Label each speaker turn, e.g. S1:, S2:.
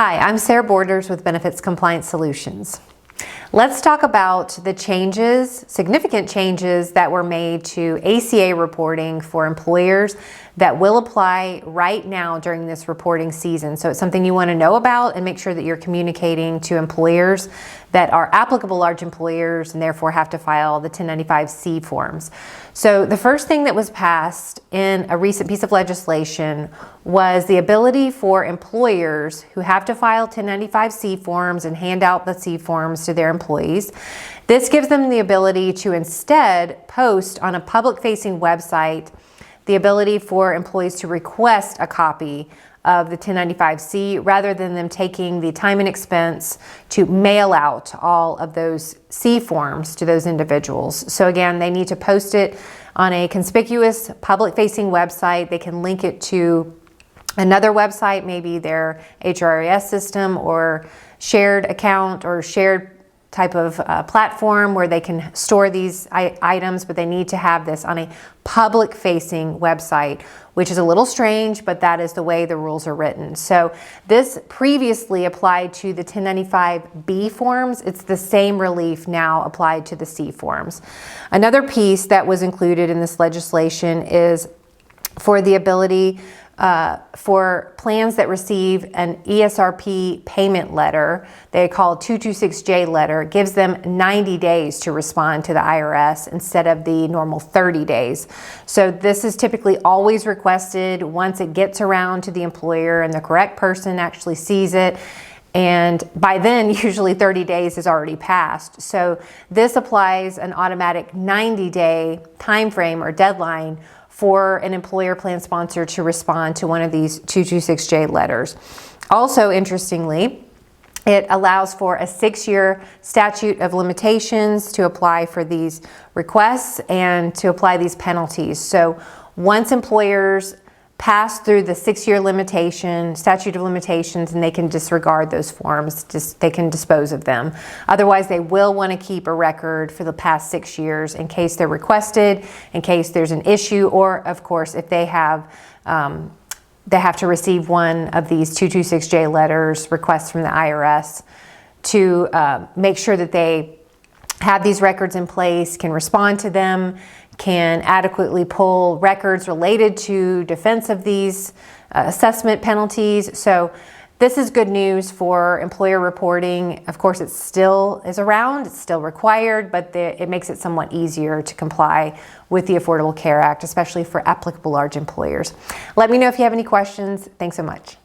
S1: Hi, I'm Sarah Borders with Benefits Compliance Solutions. Let's talk about the changes, significant changes that were made to ACA reporting for employers that will apply right now during this reporting season. So it's something you want to know about and make sure that you're communicating to employers that are applicable large employers and therefore have to file the 1095-C forms. So the first thing that was passed in a recent piece of legislation was the ability for employers who have to file 1095-C forms and hand out the C forms to their employees. This gives them the ability to instead post on a public-facing website the ability for employees to request a copy of the 1095-C rather than them taking the time and expense to mail out all of those C forms to those individuals. So again, they need to post it on a conspicuous public-facing website. They can link it to another website, maybe their HRIS system or shared account or shared type of platform where they can store these items, but they need to have this on a public-facing website, which is a little strange, but that is the way the rules are written. So this previously applied to the 1095-B forms. It's the same relief now applied to the C forms. Another piece that was included in this legislation is for the ability for plans that receive an ESRP payment letter, they call 226J letter. It gives them 90 days to respond to the IRS instead of the normal 30 days. So this is typically always requested once it gets around to the employer and the correct person actually sees it. And by then, usually 30 days has already passed. So this applies an automatic 90-day time frame or deadline for an employer plan sponsor to respond to one of these 226J letters. Also, interestingly, it allows for a 6-year statute of limitations to apply for these requests and to apply these penalties. So once employers pass through the 6-year statute of limitations, and they can disregard those forms, they can dispose of them. Otherwise, they will want to keep a record for the past 6 years in case they're requested, in case there's an issue, or of course, if they have to receive one of these 226J letters, requests from the IRS, to make sure that they have these records in place, can respond to them, can adequately pull records related to defense of these assessment penalties. So this is good news for employer reporting. Of course, it still is around, it's still required, but it makes it somewhat easier to comply with the Affordable Care Act, especially for applicable large employers. Let me know if you have any questions. Thanks so much.